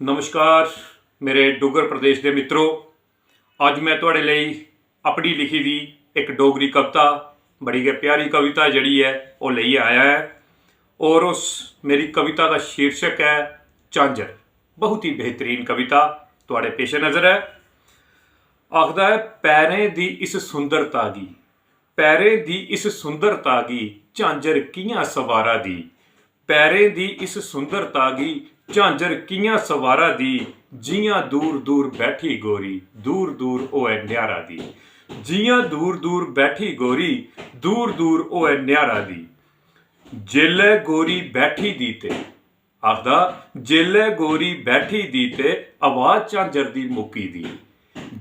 नमस्कार मेरे डुगर प्रदेश के मित्रों। अज मैं तुहाडे लई अपनी लिखी दी एक डोगरी कविता बड़ी गै प्यारी कविता जड़ी है वो लेइयै आया है और उस मेरी कविता का शीर्षक है झांझर। बहुत ही बेहतरीन कविता तुहाडे पेश नज़र है। आखदा है पैरें दी इस सुंदरता गी, पैरें दी इस सुंदरता गी झांझर कियां सवारा दी, पैरें दी इस सुंदरता गी झांझर कियां सवारा दी, जियां दूर दूर बैठी गोरी दूर दूर ओए न्यारा दी, जियां दूर दूर बैठी गोरी दूर दूर ओए न्यारा दी। जेलै गोरी बैठी दी ते आखदा जेलै गोरी बैठी दी ते आवाज़ झांझर दी मुक्की दी,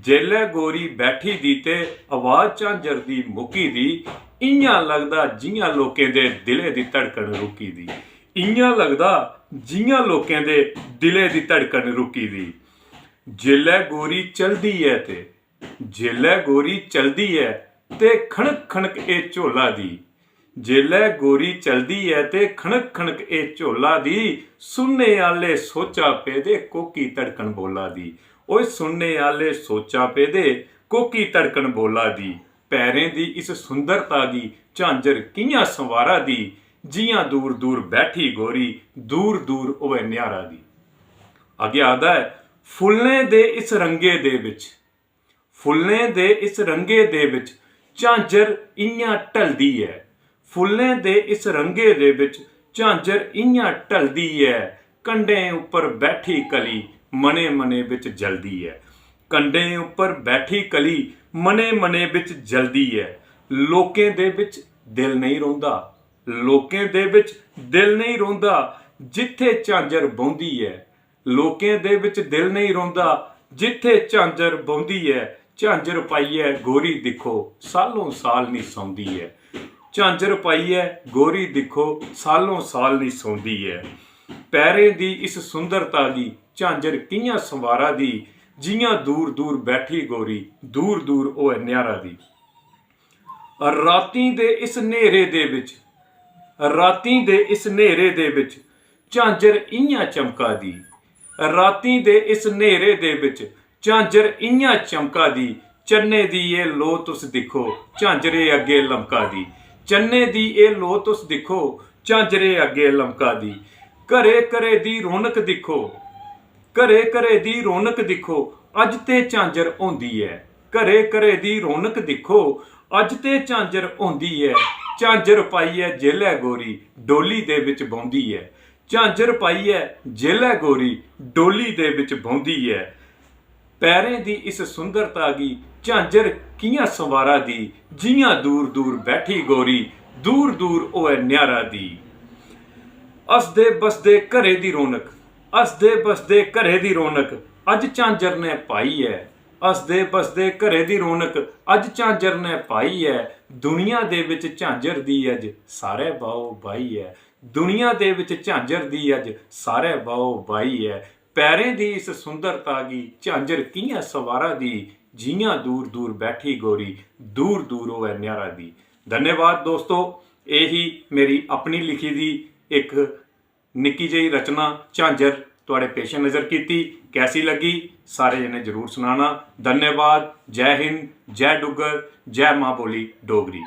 जेलै गोरी बैठी दी ते आवाज़ झांझर दी मुक्की दी, इयां लगदा जियां लोकें दे दिले दी धड़कन रुकी दी, इयां लगदा जियां लोकें दे दिले दी धड़कन रुकी दी। जेलै गोरी चलदी है ते जेलै गोरी चलदी है ते खणक खणक ए झोला दी, जेलै गोरी चलदी है ते खणक खणक ए झोला दी, सुनने आले सोचा पेदे कोकी धड़कन बोला दी, ओए सुनने आले सोचा पेदे कोकी धड़कन बोला दी। पैरें दी इस सुंदरता गी झांझर कियां संवारा दी, जियां दूर दूर बैठी गोरी दूर दूर ओए न्यारा दी। अगे आखदा है फुल्लें दे इस रंगे दे विच, फुल्लें दे इस रंगे दे विच झांझर इयां ढलदी है, फुल्लें दे इस रंगे दे विच झांझर इयां ढलदी है, कंडें उपर बैठी कली मने मने विच जलदी है, कंडें उपर बैठी कली मने मने विच जलदी है। लोकें दे विच दिल नहीं रोंदा, लोकें दे विच दिल नहीं रोंदा, जिथे झांझर बौंदी है, लोकें दे विच दिल नहीं रोंदा, जिथे झांझर बौंदी है। झांझर पाइए गोरी दिखो सालों साल नहीं सौंदी है, झांझर पाइए गोरी दिखो सालों साल नहीं सौंदी है। पैरें दी इस सुंदरता दी झांझर कियां संवारा दी, जियां दूर दूर बैठी गोरी दूर दूर ओए न्यारा दी। रातीं दे इस नेरे दे विच, रातीं दे इस नेरे दे विच झांझर इयां चमका दी, रातीं दे इस नेरे दे विच झांझर इयां चमका दी, चन्ने दी ए लो तुस दिखो झांझरे अगे लमका दी, चन्ने दी ए लो तुस दिखो झांझरे अगे लमका दी। घरे घरे दी रौनक दिखो, घरे घरे दी रौनक दिखो अज ते झांझर होंदी है, घरे घरे दी रौनक दिखो अज ते झांझर होंदी है। झांझर पाइए जेलै गोरी डोली दे विच बौंदी है, झांझर पाइए जेलै गोरी डोली दे विच बौंदी है। पैरें दी इस सुंदरता गी झांझर कियां संवारा दी, जियां दूर दूर बैठी गोरी दूर दूर ओए न्यारा दी। हसदे बसदे घरे दी रौनक, हसदे बसदे घरे दी रौनक अज झांझर ने पाई है, हसदे बसदे घरे दी रौनक अज झांझर ने पाई है। दुनिया दे विच झांझर दी अज सारे बाओ बाई है, दुनिया दे विच झांझर दी अज सारे बाओ बाई है। पैरें दी इस सुंदरता गी झांझर कियां सवारा दी, जियां दूर दूर बैठी गोरी दूर दूर ओए न्यारा दी। धन्यवाद दोस्तों, यही मेरी अपनी लिखी दी एक निक्की जी रचना झांझर तुहाडे पेश नज़र की। कैसी लगी सारे जने जरूर सुनाना। धन्यवाद। जय हिंद, जय डुगर, जय माँ बोली डोगरी।